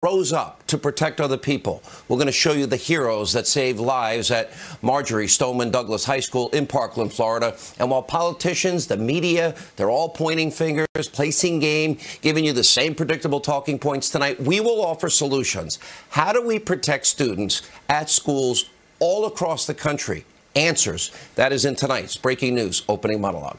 rose up to protect other people. We're going to show you the heroes that saved lives at Marjorie Stoneman Douglas High School in Parkland, Florida. And while politicians, the media, they're all pointing fingers, placing game, giving you the same predictable talking points tonight, we will offer solutions. How do we protect students at schools all across the country? Answers. That is in tonight's Breaking News Opening Monologue.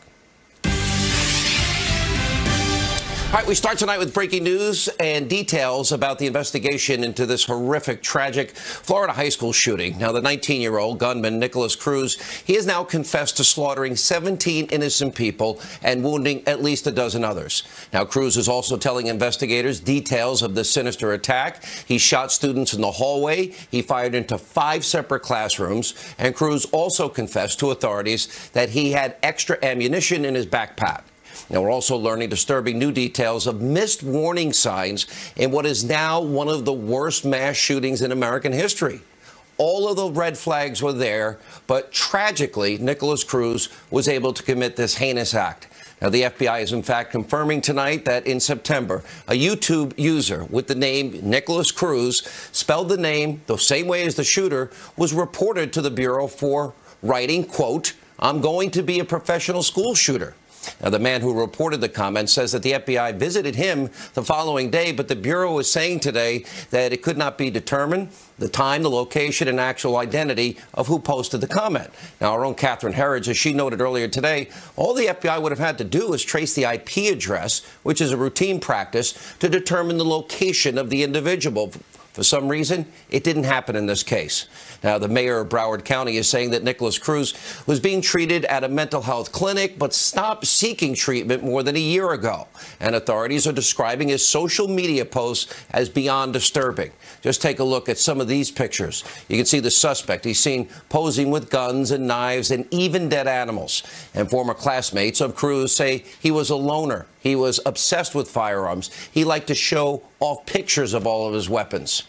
All right, we start tonight with breaking news and details about the investigation into this horrific, tragic Florida high school shooting. Now, the 19-year-old gunman, Nicholas Cruz, he has now confessed to slaughtering 17 innocent people and wounding at least a dozen others. Now, Cruz is also telling investigators details of the sinister attack. He shot students in the hallway. He fired into 5 separate classrooms. And Cruz also confessed to authorities that he had extra ammunition in his backpack. Now, we're also learning disturbing new details of missed warning signs in what is now one of the worst mass shootings in American history. All of the red flags were there, but tragically, Nicholas Cruz was able to commit this heinous act. Now, the FBI is in fact confirming tonight that in September, a YouTube user with the name Nicholas Cruz, spelled the name the same way as the shooter, was reported to the Bureau for writing, quote, "I'm going to be a professional school shooter." Now, the man who reported the comment says that the FBI visited him the following day, but the Bureau is saying today that it could not be determined the time, the location, and actual identity of who posted the comment. Now, our own Catherine Herridge, as she noted earlier today, all the FBI would have had to do is trace the IP address, which is a routine practice, to determine the location of the individual. For some reason, it didn't happen in this case. Now, the mayor of Broward County is saying that Nicholas Cruz was being treated at a mental health clinic, but stopped seeking treatment more than a year ago. And authorities are describing his social media posts as beyond disturbing. Just take a look at some of these pictures. You can see the suspect. He's seen posing with guns and knives and even dead animals. And former classmates of Cruz say he was a loner. He was obsessed with firearms. He liked to show off pictures of all of his weapons.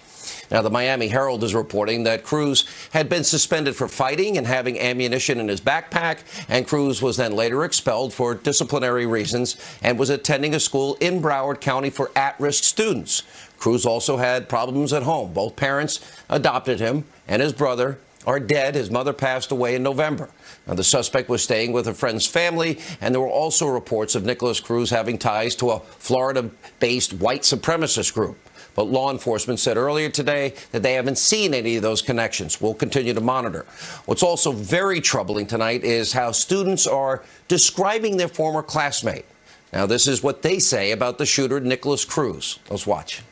Now, the Miami Herald is reporting that Cruz had been suspended for fighting and having ammunition in his backpack, and Cruz was then later expelled for disciplinary reasons and was attending a school in Broward County for at-risk students. Cruz also had problems at home. Both parents adopted him, and his brother are dead. His mother passed away in November. Now, the suspect was staying with a friend's family, and there were also reports of Nicholas Cruz having ties to a Florida-based white supremacist group. But law enforcement said earlier today that they haven't seen any of those connections. We'll continue to monitor. What's also very troubling tonight is how students are describing their former classmate. Now, this is what they say about the shooter, Nicholas Cruz. Let's watch.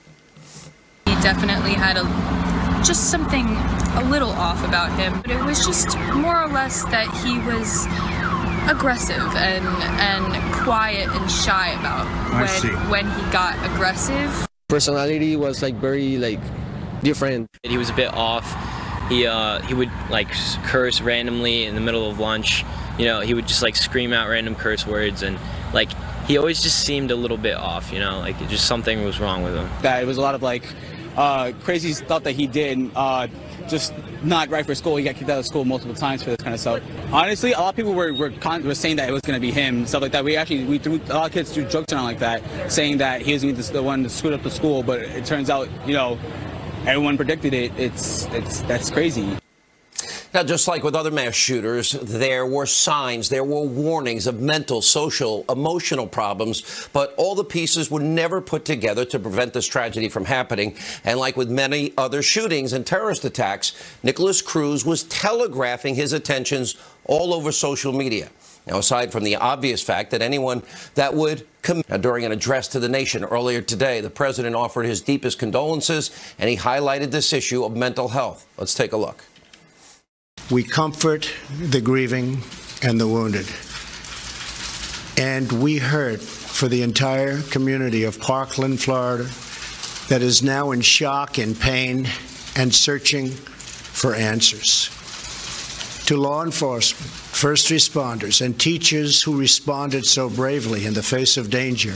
He definitely had just something a little off about him, but it was just more or less that he was aggressive and quiet and shy about when he got aggressive. Personality was very different. He was a bit off. He would curse randomly in the middle of lunch. You know, he would just scream out random curse words, and he always just seemed a little bit off. You know, just something was wrong with him. That it was a lot of crazy stuff that he did. Just not right for school. He got kicked out of school multiple times for this kind of stuff. Honestly, a lot of people were saying that it was going to be him, stuff like that. We threw a lot of kids threw jokes around like that, saying that he was going to be the one to screw up the school. But it turns out, everyone predicted it. That's crazy. Now, just like with other mass shooters, there were signs, there were warnings of mental, social, emotional problems, but all the pieces were never put together to prevent this tragedy from happening. And like with many other shootings and terrorist attacks, Nicholas Cruz was telegraphing his intentions all over social media. Now, aside from the obvious fact that anyone that would commit. During an address to the nation earlier today, the president offered his deepest condolences, and he highlighted this issue of mental health. Let's take a look. We comfort the grieving and the wounded. And we hurt for the entire community of Parkland, Florida, that is now in shock and pain and searching for answers. To law enforcement, first responders, and teachers who responded so bravely in the face of danger,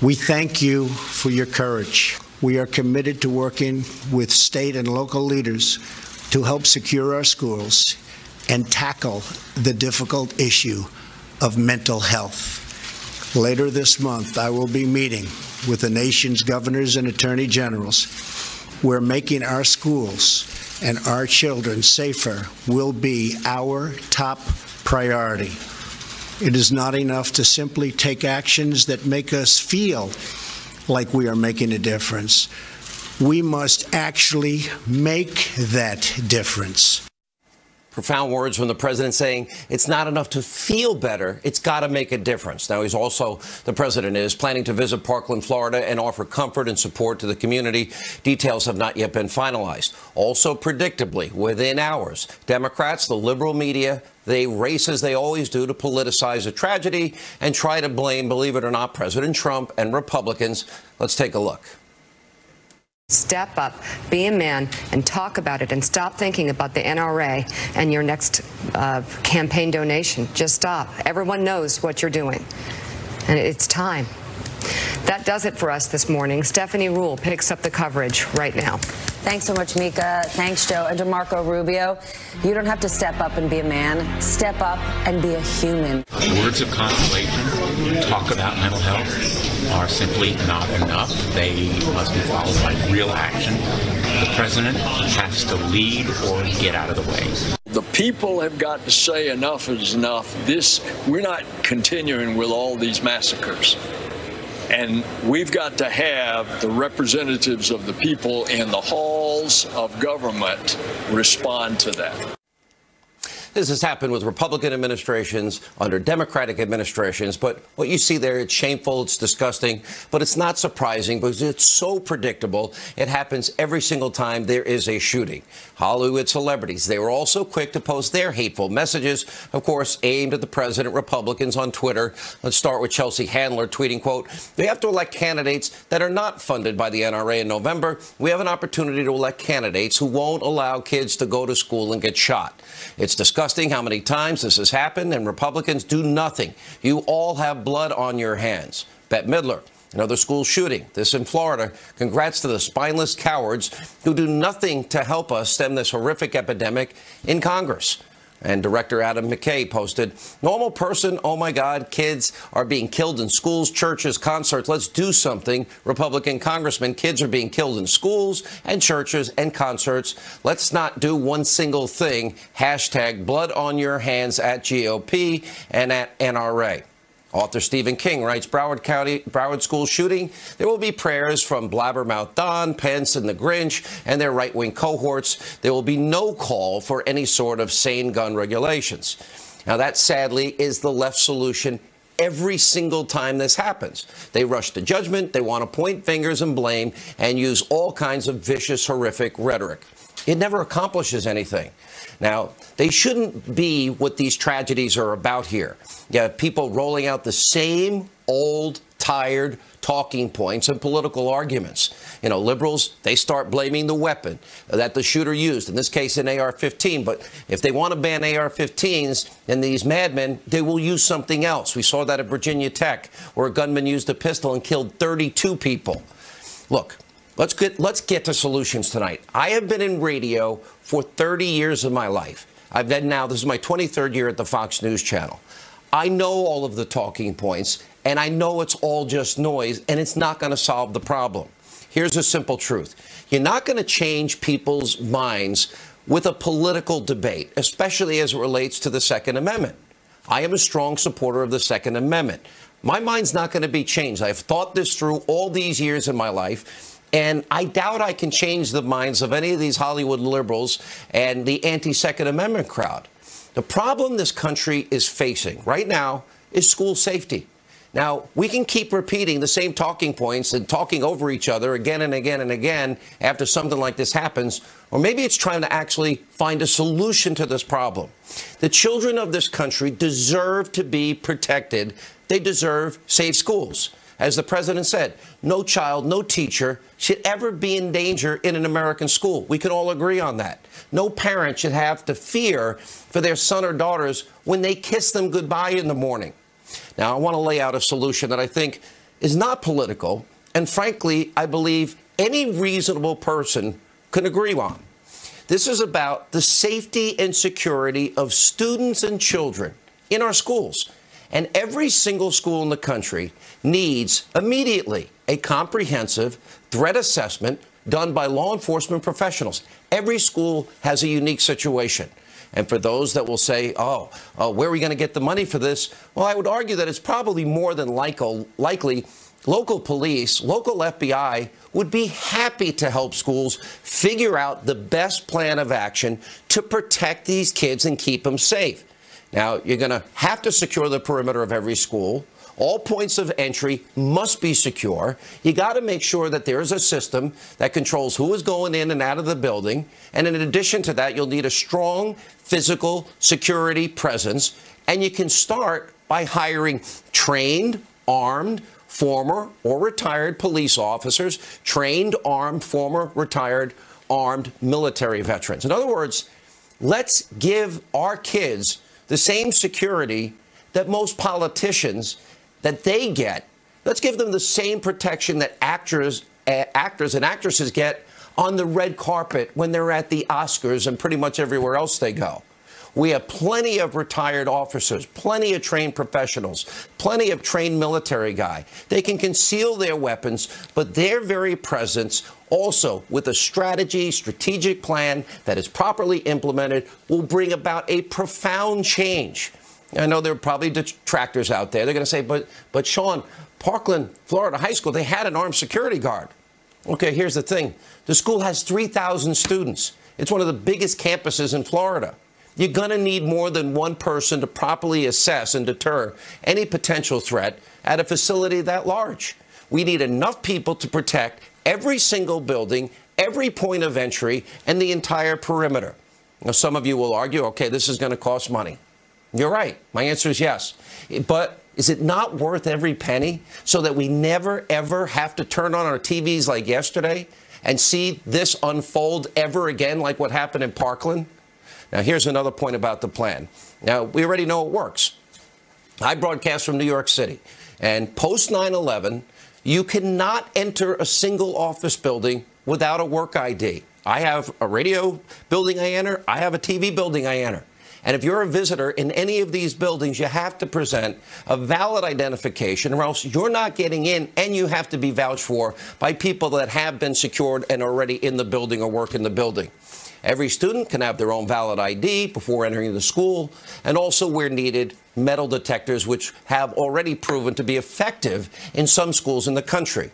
we thank you for your courage. We are committed to working with state and local leaders to help secure our schools and tackle the difficult issue of mental health. Later this month, I will be meeting with the nation's governors and attorney generals, where making our schools and our children safer will be our top priority. It is not enough to simply take actions that make us feel like we are making a difference. We must actually make that difference. Profound words from the president saying it's not enough to feel better, it's got to make a difference. Now, the president is planning to visit Parkland, Florida, and offer comfort and support to the community. Details have not yet been finalized. Also, predictably, within hours, Democrats, the liberal media, they race as they always do to politicize a tragedy and try to blame, believe it or not, President Trump and Republicans. Let's take a look. Step up, be a man, and talk about it, and stop thinking about the NRA and your next campaign donation. Just stop. Everyone knows what you're doing, and it's time. That does it for us this morning. Stephanie Rule picks up the coverage right now. Thanks so much, Mika. Thanks, Joe. And to Marco Rubio, you don't have to step up and be a man. Step up and be a human. Words of consolation, talk about mental health, are simply not enough. They must be followed by real action. The president has to lead or get out of the way. The people have got to say enough is enough. We're not continuing with all these massacres. And we've got to have the representatives of the people in the halls of government respond to that. This has happened with Republican administrations, under Democratic administrations, but what you see there, it's shameful, it's disgusting, but it's not surprising because it's so predictable. It happens every single time there is a shooting. Hollywood celebrities, they were also quick to post their hateful messages, of course, aimed at the president, Republicans on Twitter. Let's start with Chelsea Handler tweeting, quote, "We have to elect candidates that are not funded by the NRA in November. We have an opportunity to elect candidates who won't allow kids to go to school and get shot. It's disgusting how many times this has happened, and Republicans do nothing. You all have blood on your hands." Bette Midler, another school shooting, this in Florida. Congrats to the spineless cowards who do nothing to help us stem this horrific epidemic in Congress. And Director Adam McKay posted, "Normal person, oh my God, kids are being killed in schools, churches, concerts. Let's do something. Republican congressman, kids are being killed in schools and churches and concerts. Let's not do one single thing. Hashtag blood on your hands at GOP and at NRA." Author Stephen King writes, Broward school shooting. There will be prayers from Blabbermouth Don, Pence, and the Grinch, and their right-wing cohorts. There will be no call for any sort of sane gun regulations. Now, that, sadly, is the left solution every single time this happens. They rush to judgment, they want to point fingers and blame, and use all kinds of vicious, horrific rhetoric. It never accomplishes anything. Now, they shouldn't be what these tragedies are about here. You have people rolling out the same old, tired talking points and political arguments. You know, liberals, they start blaming the weapon that the shooter used, in this case an AR-15. But if they want to ban AR-15s and these madmen, they will use something else. We saw that at Virginia Tech, where a gunman used a pistol and killed 32 people. Look, let's get to solutions tonight. I have been in radio for 30 years of my life. This is my 23rd year at the Fox News Channel. I know all of the talking points, and I know it's all just noise, and it's not going to solve the problem. Here's a simple truth. You're not going to change people's minds with a political debate, especially as it relates to the Second Amendment. I am a strong supporter of the Second Amendment. My mind's not going to be changed. I've thought this through all these years in my life, and I doubt I can change the minds of any of these Hollywood liberals and the anti-Second Amendment crowd. The problem this country is facing right now is school safety. Now, we can keep repeating the same talking points and talking over each other again and again and again after something like this happens, or maybe it's trying to actually find a solution to this problem. The children of this country deserve to be protected. They deserve safe schools. As the president said, no child, no teacher should ever be in danger in an American school. We can all agree on that. No parent should have to fear for their son or daughters when they kiss them goodbye in the morning. Now, I want to lay out a solution that I think is not political, and frankly, I believe any reasonable person can agree on. This is about the safety and security of students and children in our schools. And every single school in the country needs immediately a comprehensive threat assessment done by law enforcement professionals. Every school has a unique situation. And for those that will say, where are we going to get the money for this? Well, I would argue that it's probably more than likely local police, local FBI would be happy to help schools figure out the best plan of action to protect these kids and keep them safe. Now, you're going to have to secure the perimeter of every school. All points of entry must be secure. You got to make sure that there is a system that controls who is going in and out of the building. And in addition to that, you'll need a strong physical security presence. And you can start by hiring trained, armed, former or retired police officers, trained, armed, former, retired, armed military veterans. In other words, let's give our kids the same security that most politicians that they get. Let's give them the same protection that actors and actresses get on the red carpet when they're at the Oscars and pretty much everywhere else they go. We have plenty of retired officers, plenty of trained professionals, plenty of trained military guy. They can conceal their weapons, but their very presence also with a strategic plan that is properly implemented will bring about a profound change. I know there are probably detractors out there. They're going to say, but Sean, Parkland, Florida High School, they had an armed security guard. Okay, here's the thing. The school has 3,000 students. It's one of the biggest campuses in Florida. You're going to need more than one person to properly assess and deter any potential threat at a facility that large. We need enough people to protect every single building, every point of entry, and the entire perimeter. Now, some of you will argue, okay, this is going to cost money. You're right. My answer is yes. But is it not worth every penny so that we never, ever have to turn on our TVs like yesterday and see this unfold ever again like what happened in Parkland? Now, here's another point about the plan. Now, we already know it works. I broadcast from New York City, and post 9/11, you cannot enter a single office building without a work ID. I have a radio building I enter. I have a TV building I enter. And if you're a visitor in any of these buildings, you have to present a valid identification, or else you're not getting in, and you have to be vouched for by people that have been secured and already in the building or work in the building. Every student can have their own valid ID before entering the school, and also, where needed, metal detectors, which have already proven to be effective in some schools in the country.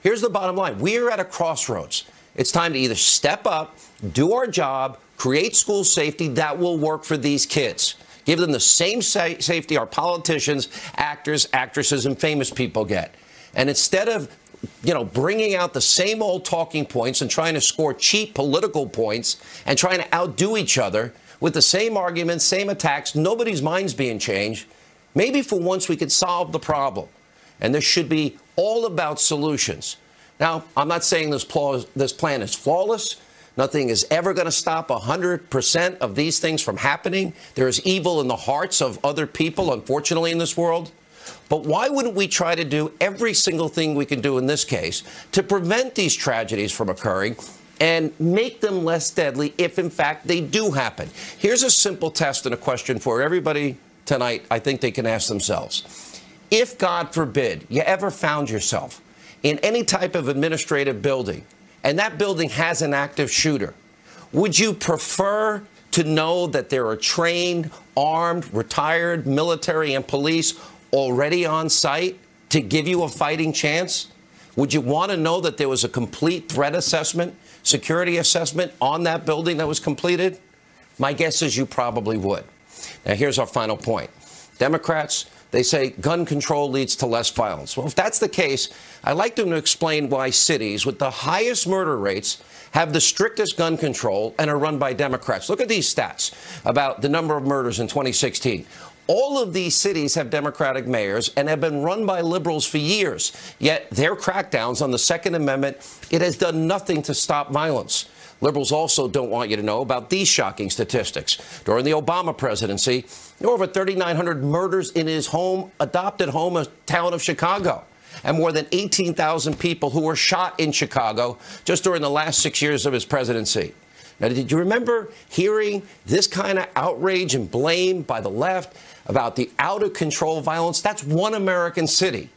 Here's the bottom line. We are at a crossroads. It's time to either step up, do our job, create school safety that will work for these kids. Give them the same safety our politicians, actors, actresses, and famous people get. And instead of bringing out the same old talking points and trying to score cheap political points and trying to outdo each other with the same arguments, same attacks, nobody's mind's being changed. Maybe for once we could solve the problem. And this should be all about solutions. Now, I'm not saying this plan is flawless. Nothing is ever going to stop 100% of these things from happening. There is evil in the hearts of other people, unfortunately, in this world. But why wouldn't we try to do every single thing we can do in this case to prevent these tragedies from occurring and make them less deadly if, in fact, they do happen? Here's a simple test and a question for everybody tonight I think they can ask themselves. If, God forbid, you ever found yourself in any type of administrative building and that building has an active shooter, would you prefer to know that there are trained, armed, retired military and police already on site to give you a fighting chance? Would you want to know that there was a complete threat assessment, security assessment on that building that was completed? My guess is you probably would. Now, here's our final point. Democrats, they say gun control leads to less violence. Well, if that's the case, I'd like them to explain why cities with the highest murder rates have the strictest gun control and are run by Democrats. Look at these stats about the number of murders in 2016. All of these cities have Democratic mayors and have been run by liberals for years. Yet their crackdowns on the Second Amendment, it has done nothing to stop violence. Liberals also don't want you to know about these shocking statistics. During the Obama presidency, there were over 3,900 murders in his adopted home town of Chicago, and more than 18,000 people who were shot in Chicago just during the last 6 years of his presidency. Now, did you remember hearing this kind of outrage and blame by the left about the out-of-control violence? That's one American city.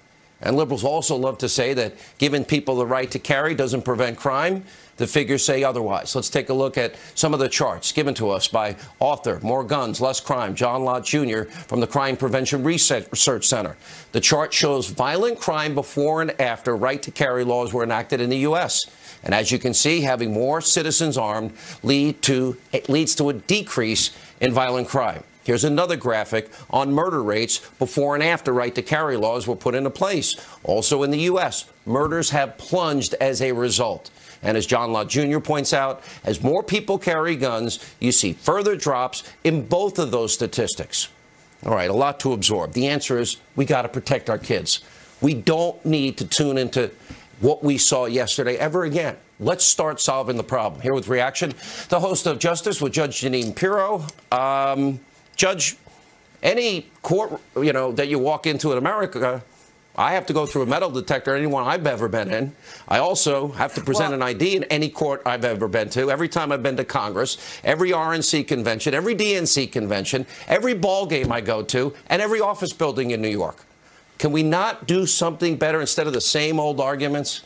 And liberals also love to say that giving people the right to carry doesn't prevent crime. The figures say otherwise. Let's take a look at some of the charts given to us by author, More Guns, Less Crime, John Lott Jr. from the Crime Prevention Research Center. The chart shows violent crime before and after right to carry laws were enacted in the U.S. And as you can see, having more citizens armed leads to a decrease in violent crime. Here's another graphic on murder rates before and after right to carry laws were put into place. Also in the U.S., murders have plunged as a result. And as John Lott Jr. points out, as more people carry guns, you see further drops in both of those statistics. All right, a lot to absorb. The answer is we got to protect our kids. We don't need to tune into what we saw yesterday ever again. Let's start solving the problem. Here with reaction, the host of Justice with Judge Jeanine Pirro. Judge, any court, that you walk into in America, I have to go through a metal detector, anyone I've ever been in. I also have to present an ID in any court I've ever been to. Every time I've been to Congress, every RNC convention, every DNC convention, every ball game I go to, and every office building in New York. Can we not do something better instead of the same old arguments?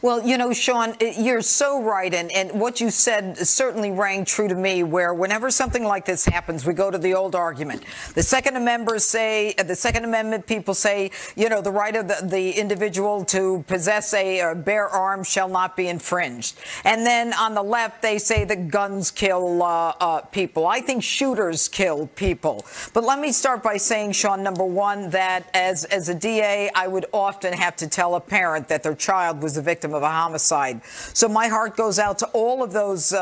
Well, Sean, you're so right. And what you said certainly rang true to me, where whenever something like this happens, we go to the old argument. The Second Amendment people say, the right of the individual to possess a bear arm shall not be infringed. And then on the left, they say that guns kill people. I think shooters kill people. But let me start by saying, Sean, number one, that as a DA, I would often have to tell a parent that their child was a victim of a homicide. So my heart goes out to all of those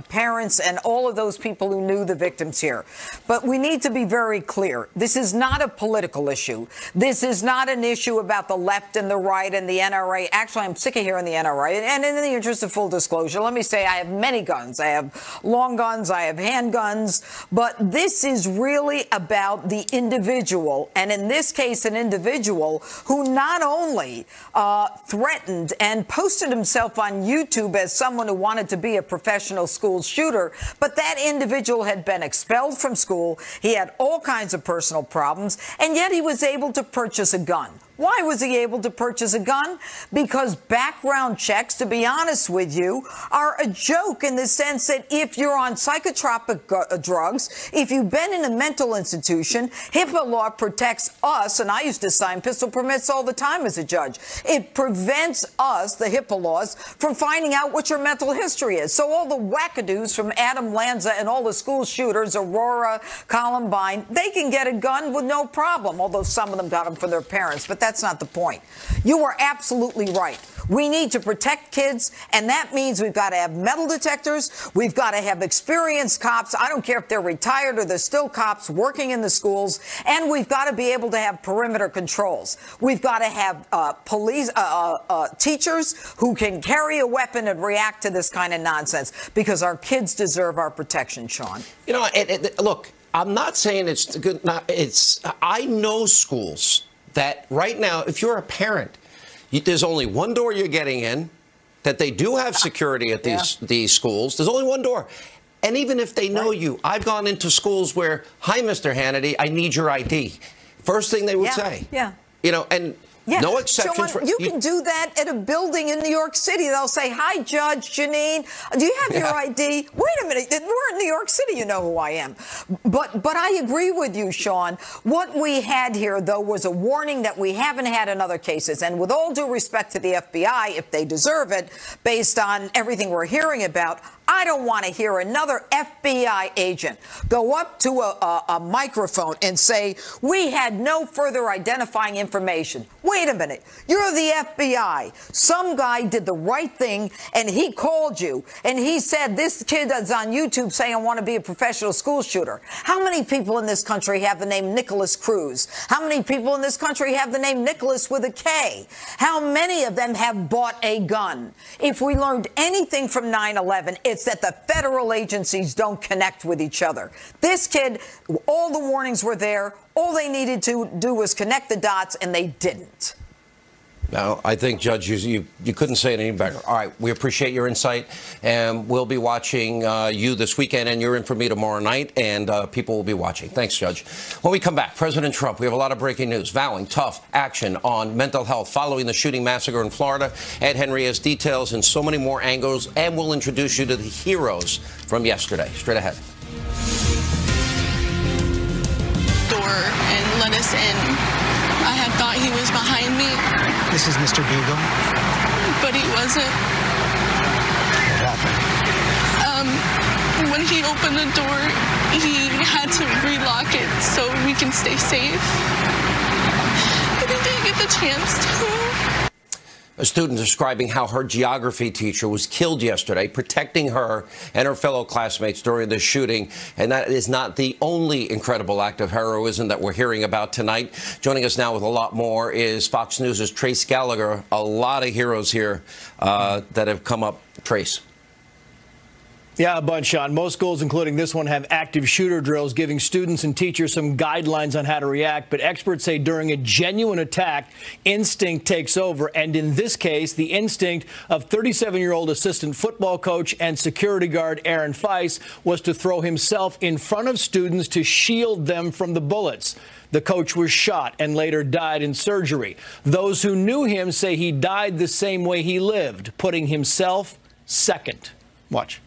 parents and all of those people who knew the victims here. But we need to be very clear. This is not a political issue. This is not an issue about the left and the right and the NRA. Actually, I'm sick of hearing the NRA. And in the interest of full disclosure, let me say I have many guns. I have long guns. I have handguns. But this is really about the individual. And in this case, an individual who not only threatened and posted himself on YouTube as someone who wanted to be a professional school shooter, but that individual had been expelled from school. He had all kinds of personal problems, and yet he was able to purchase a gun. Why was he able to purchase a gun? Because background checks, to be honest with you, are a joke in the sense that if you're on psychotropic drugs, if you've been in a mental institution, HIPAA law protects us, and I used to sign pistol permits all the time as a judge. It prevents us, the HIPAA laws, from finding out what your mental history is. So all the wackadoos from Adam Lanza and all the school shooters, Aurora, Columbine, they can get a gun with no problem, although some of them got them from their parents. But that's not the point. You are absolutely right. We need to protect kids, and that means we've got to have metal detectors. We've got to have experienced cops. I don't care if they're retired or they're still cops working in the schools. And we've got to be able to have perimeter controls. We've got to have teachers who can carry a weapon and react to this kind of nonsense, because our kids deserve our protection, Sean. Look, I'm not saying it's good. I know schools that right now, if you're a parent, there's only one door you're getting in, that they do have security at these schools. There's only one door. And even if they know you, I've gone into schools where, hi, Mr. Hannity, I need your ID. First thing they would say. Yeah. And no exceptions. Sean, you can do that at a building in New York City. They'll say, hi, Judge Jeanine. Do you have your ID? Wait a minute. We're in New York City. You know who I am. But I agree with you, Sean. What we had here, though, was a warning that we haven't had in other cases. And with all due respect to the FBI, if they deserve it, based on everything we're hearing about, I don't want to hear another FBI agent go up to a microphone and say, we had no further identifying information. Wait a minute. You're the FBI. Some guy did the right thing, and he called you, and he said, this kid is on YouTube saying I want to be a professional school shooter. How many people in this country have the name Nicholas Cruz? How many people in this country have the name Nicholas with a K? How many of them have bought a gun? If we learned anything from 9/11, it's that the federal agencies don't connect with each other. This kid, all the warnings were there. All they needed to do was connect the dots, and they didn't. No, I think, Judge, you couldn't say it any better. All right, we appreciate your insight, and we'll be watching you this weekend, and you're in for me tomorrow night, and people will be watching. Thanks, Judge. When we come back, President Trump, we have a lot of breaking news, vowing tough action on mental health following the shooting massacre in Florida. Ed Henry has details and so many more angles, and we'll introduce you to the heroes from yesterday. Straight ahead. Door and let us in. I had thought he was behind me. This is Mr. Beagle. But he wasn't. What happened? When he opened the door, he had to relock it so we can stay safe. I didn't get the chance to. A student describing how her geography teacher was killed yesterday, protecting her and her fellow classmates during the shooting. And that is not the only incredible act of heroism that we're hearing about tonight. Joining us now with a lot more is Fox News' Trace Gallagher. A lot of heroes here that have come up. Trace. Yeah, a bunch, Sean. Most schools, including this one, have active shooter drills, giving students and teachers some guidelines on how to react. But experts say during a genuine attack, instinct takes over. And in this case, the instinct of 37-year-old assistant football coach and security guard Aaron Feis was to throw himself in front of students to shield them from the bullets. The coach was shot and later died in surgery. Those who knew him say he died the same way he lived, putting himself second. Watch.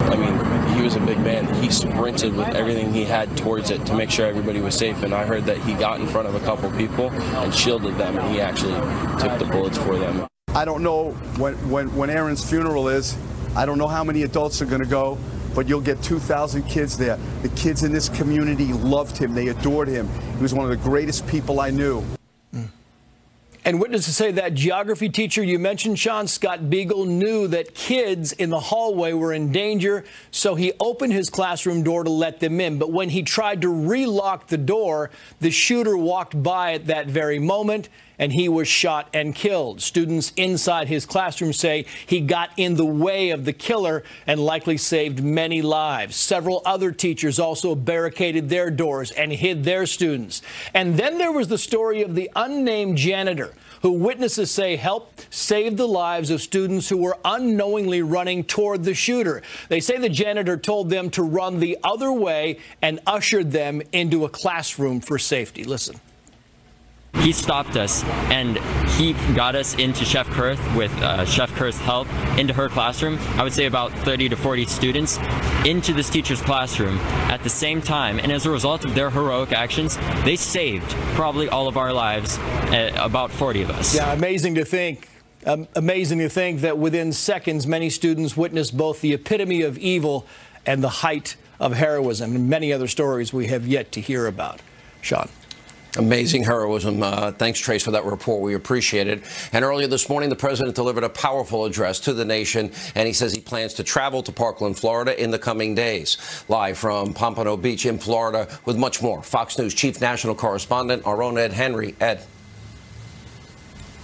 I mean, he was a big man. He sprinted with everything he had towards it to make sure everybody was safe. And I heard that he got in front of a couple people and shielded them, and he actually took the bullets for them. I don't know when Aaron's funeral is. I don't know how many adults are going to go, but you'll get 2,000 kids there. The kids in this community loved him. They adored him. He was one of the greatest people I knew. And witnesses say that geography teacher you mentioned, Sean, Scott Beagle, knew that kids in the hallway were in danger, so he opened his classroom door to let them in. But when he tried to relock the door, the shooter walked by at that very moment, and he was shot and killed. Students inside his classroom say he got in the way of the killer and likely saved many lives. Several other teachers also barricaded their doors and hid their students. And then there was the story of the unnamed janitor, who witnesses say helped save the lives of students who were unknowingly running toward the shooter. They say the janitor told them to run the other way and ushered them into a classroom for safety. Listen. He stopped us, and he got us into Chef Kurth with Chef Kurth's help into her classroom. I would say about 30 to 40 students into this teacher's classroom at the same time. And as a result of their heroic actions, they saved probably all of our lives, about 40 of us. Yeah, amazing to think. Amazing to think that within seconds, many students witnessed both the epitome of evil and the height of heroism, and many other stories we have yet to hear about. Sean. Amazing heroism. Thanks, Trace, for that report. We appreciate it. And earlier this morning, the president delivered a powerful address to the nation, and he says he plans to travel to Parkland, Florida in the coming days. Live from Pompano Beach in Florida with much more, Fox News chief national correspondent, our own Ed Henry. Ed.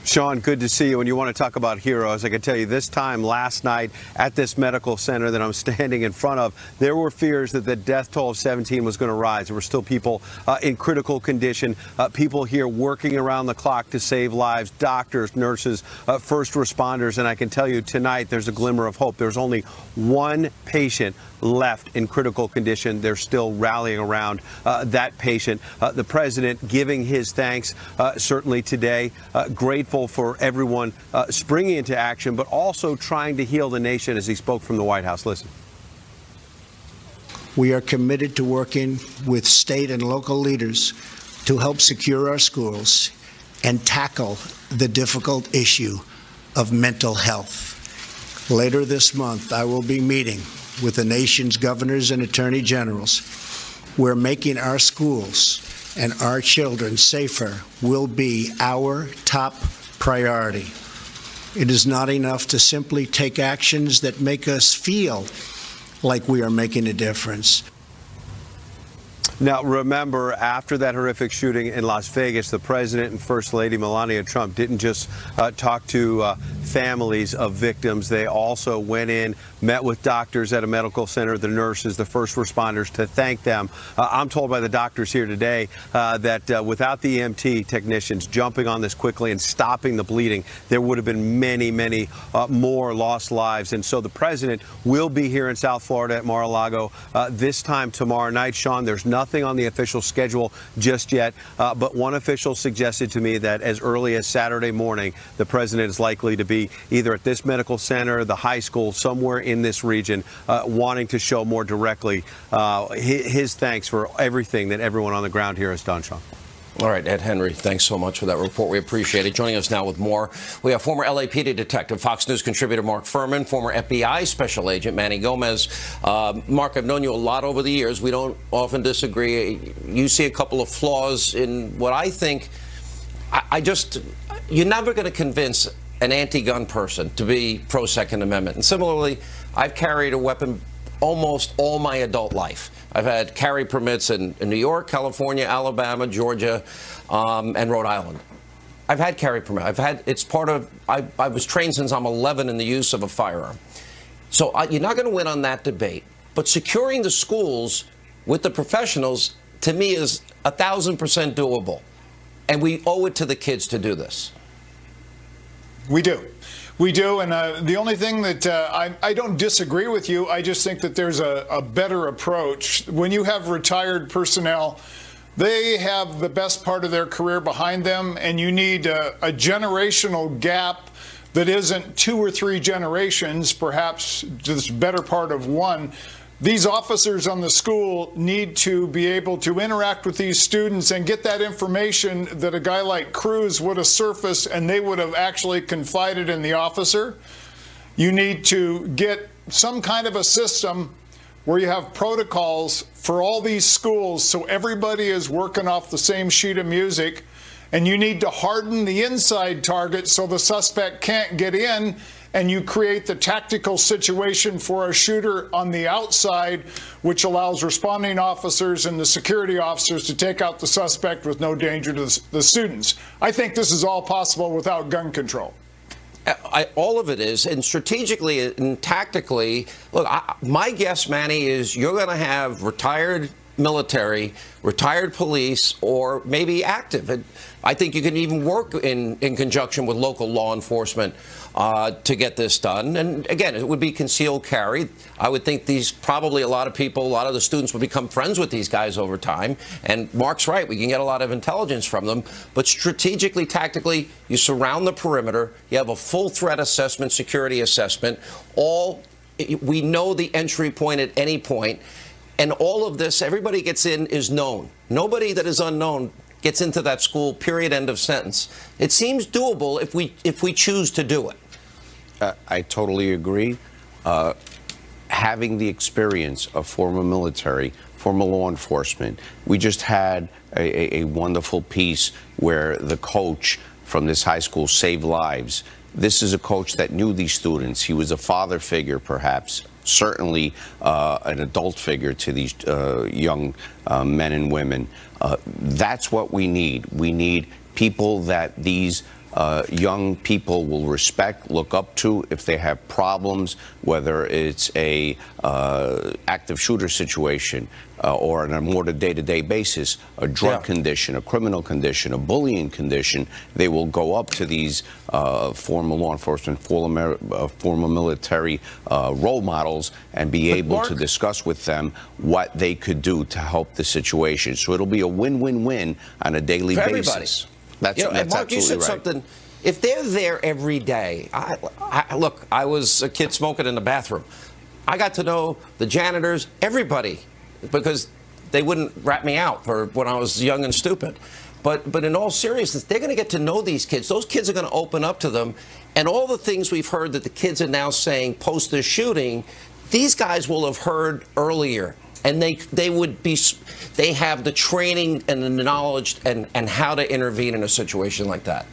Sean, good to see you. When you want to talk about heroes, I can tell you this time last night at this medical center that I'm standing in front of, there were fears that the death toll of 17 was going to rise. There were still people in critical condition, people here working around the clock to save lives, doctors, nurses, first responders. And I can tell you tonight there's a glimmer of hope. There's only one patient left in critical condition. They're still rallying around that patient. The president giving his thanks certainly today, grateful for everyone springing into action, but also trying to heal the nation as he spoke from the White House. Listen. We are committed to working with state and local leaders to help secure our schools and tackle the difficult issue of mental health. Later this month, I will be meeting with the nation's governors and attorney generals. We're making our schools and our children safer will be our top priority. It is not enough to simply take actions that make us feel like we are making a difference. Now, remember, after that horrific shooting in Las Vegas, the president and First Lady Melania Trump didn't just talk to families of victims. They also went in, met with doctors at a medical center, the nurses, the first responders, to thank them. I'm told by the doctors here today that without the EMT technicians jumping on this quickly and stopping the bleeding, there would have been many, many more lost lives. And so the president will be here in South Florida at Mar-a-Lago this time tomorrow night. Sean, there's nothing on the official schedule just yet, but one official suggested to me that as early as Saturday morning, the president is likely to be either at this medical center, the high school, somewhere in this region, wanting to show more directly his thanks for everything that everyone on the ground here has done, Sean. All right, Ed Henry, thanks so much for that report. We appreciate it. Joining us now with more, we have former LAPD detective, Fox News contributor Mark Furman, former FBI special agent Manny Gomez. Mark, I've known you a lot over the years. We don't often disagree. You see a couple of flaws in what I think. You're never going to convince an anti-gun person to be pro-Second Amendment. And similarly, I've carried a weapon almost all my adult life. I've had carry permits in New York, California, Alabama, Georgia, and Rhode Island. I've had carry permit. It's part of, I was trained since I'm 11 in the use of a firearm. So you're not going to win on that debate. But securing the schools with the professionals, to me, is 1,000% doable. And we owe it to the kids to do this. We do. We do, and the only thing that I don't disagree with you, I just think that there's a better approach. When you have retired personnel, they have the best part of their career behind them, and you need a generational gap that isn't 2 or 3 generations, perhaps just better part of one. These officers on the school need to be able to interact with these students and get that information that a guy like Cruz would have surfaced and they would have actually confided in the officer. You need to get some kind of a system where you have protocols for all these schools so everybody is working off the same sheet of music, and you need to harden the inside target so the suspect can't get in, and you create the tactical situation for a shooter on the outside, which allows responding officers and the security officers to take out the suspect with no danger to the students. I think this is all possible without gun control. All of it is, and strategically and tactically, look, my guess, Manny, is you're going to have retired military, retired police, or maybe active. And I think you can even work in conjunction with local law enforcement to get this done. And again, it would be concealed carry. I would think probably a lot of people, a lot of the students would become friends with these guys over time. And Mark's right, we can get a lot of intelligence from them. But strategically, tactically, you surround the perimeter. You have a full threat assessment, security assessment. We know the entry point at any point. And all of this, everybody gets in is known. Nobody that is unknown gets into that school, period, end of sentence. It seems doable if we choose to do it. I totally agree. Having the experience of former military, former law enforcement, we just had a wonderful piece where the coach from this high school saved lives. This is a coach that knew these students. He was a father figure, perhaps, certainly an adult figure to these young men and women. That's what we need. We need people that these young people will respect, look up to if they have problems, whether it's a active shooter situation or on a more day-to-day basis, a drug condition, a criminal condition, a bullying condition. They will go up to these former law enforcement, former military role models and be able to discuss with them what they could do to help the situation. So it'll be a win-win-win on a daily basis. That's Mark, you said right. something. If they're there every day, look, I was a kid smoking in the bathroom. I got to know the janitors, everybody, because they wouldn't rat me out for when I was young and stupid. But in all seriousness, they're going to get to know these kids. Those kids are going to open up to them. And all the things we've heard that the kids are now saying post this shooting, these guys will have heard earlier. And they have the training and the knowledge and how to intervene in a situation like that.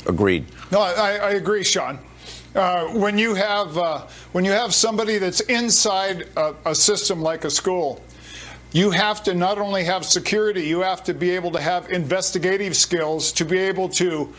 Agreed. No, I agree, Sean. When you have somebody that's inside a system like a school, you have to not only have security, you have to be able to have investigative skills to be able to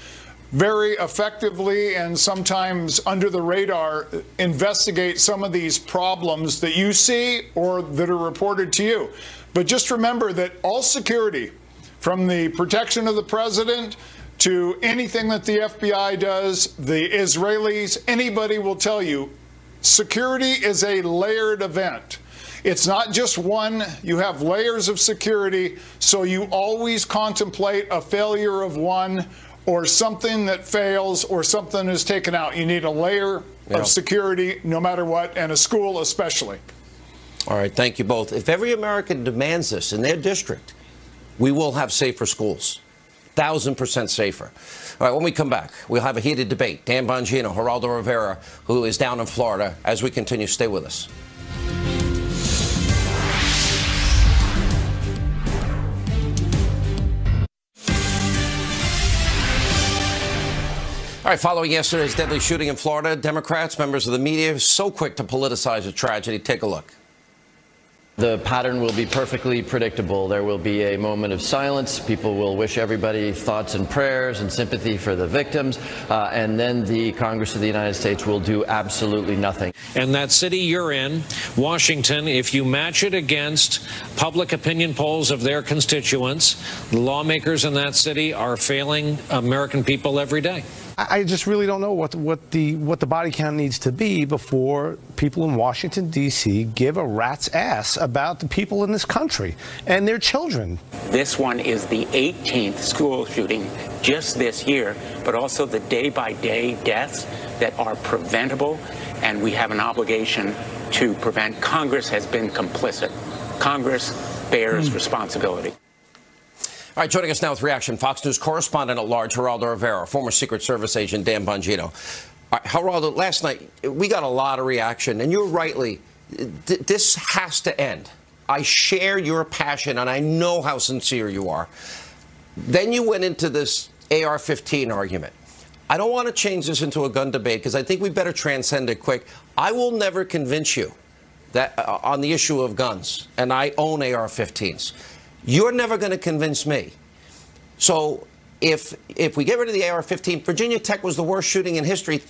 very effectively and sometimes under the radar investigate some of these problems that you see or that are reported to you. But just remember that all security, from the protection of the president to anything that the FBI does, the Israelis, anybody will tell you, security is a layered event. It's not just one. You have layers of security, so you always contemplate a failure of one or something that fails or something is taken out. You need a layer of security no matter what, and a school especially. All right, thank you both. If every American demands this in their district, we will have safer schools. 1,000% safer. All right, when we come back, we'll have a heated debate. Dan Bongino, Geraldo Rivera, who is down in Florida. As we continue, stay with us. All right, following yesterday's deadly shooting in Florida, Democrats, members of the media, so quick to politicize a tragedy. Take a look. The pattern will be perfectly predictable. There will be a moment of silence. People will wish everybody thoughts and prayers and sympathy for the victims. And then the Congress of the United States will do absolutely nothing. And that city you're in, Washington, if you match it against public opinion polls of their constituents, the lawmakers in that city are failing American people every day. I just really don't know what the body count needs to be before people in Washington, D.C. give a rat's ass about the people in this country and their children. This one is the 18th school shooting just this year, but also the day-by-day deaths that are preventable, and we have an obligation to prevent. Congress has been complicit. Congress bears responsibility. All right, joining us now with reaction, Fox News correspondent at large, Geraldo Rivera, former Secret Service agent Dan Bongino. All right, Geraldo, last night we got a lot of reaction, and you're rightly, this has to end. I share your passion, and I know how sincere you are. Then you went into this AR-15 argument. I don't want to change this into a gun debate because I think we better transcend it quick. I will never convince you that on the issue of guns, and I own AR-15s. You're never going to convince me. So if we get rid of the AR-15, Virginia Tech was the worst shooting in history,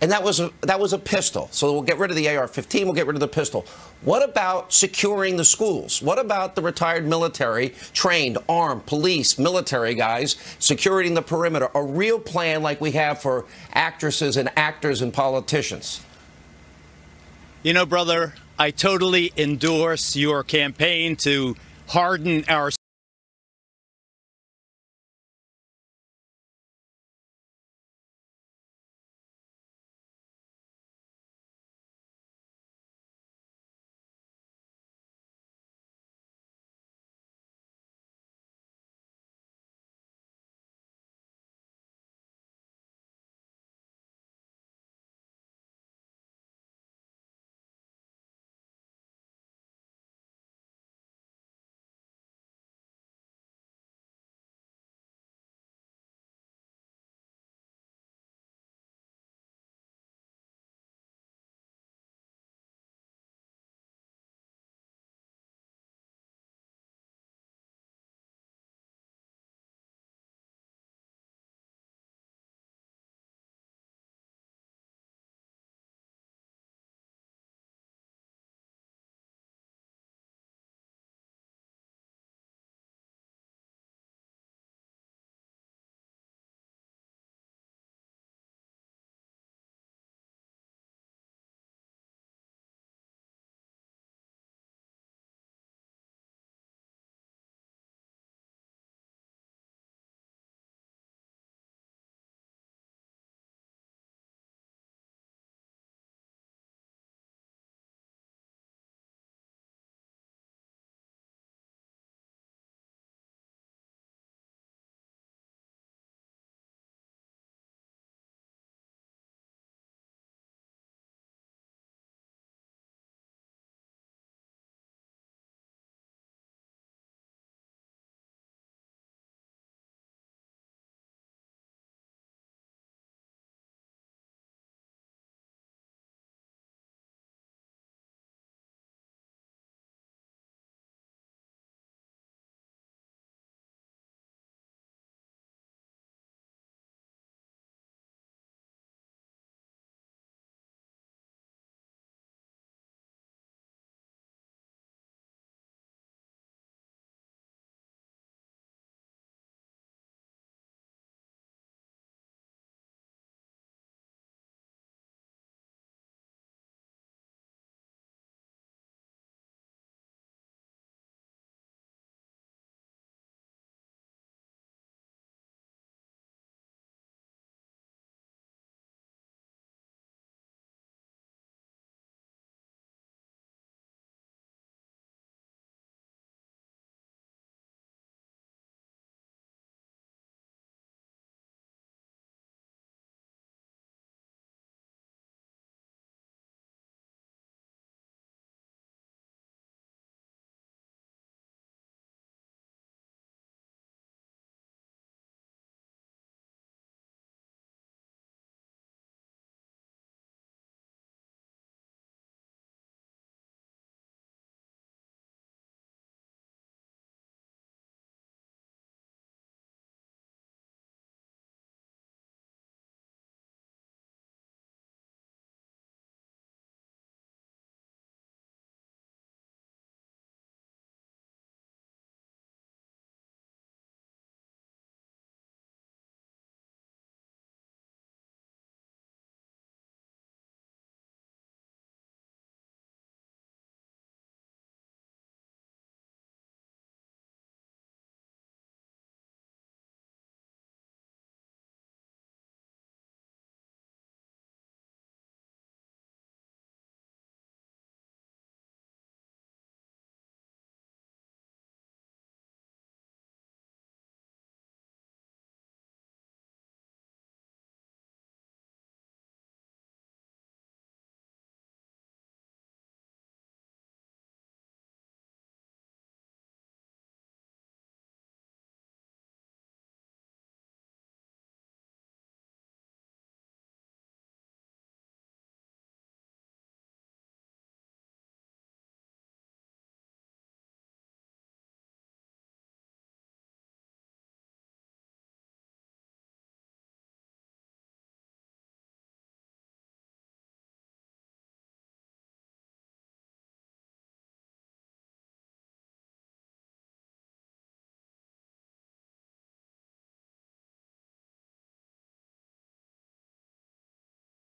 and that was a pistol. So we'll get rid of the AR-15, we'll get rid of the pistol. What about securing the schools? What about the retired military, trained, armed, police, military guys, securing the perimeter? A real plan like we have for actresses and actors and politicians. You know, brother, I totally endorse your campaign to harden our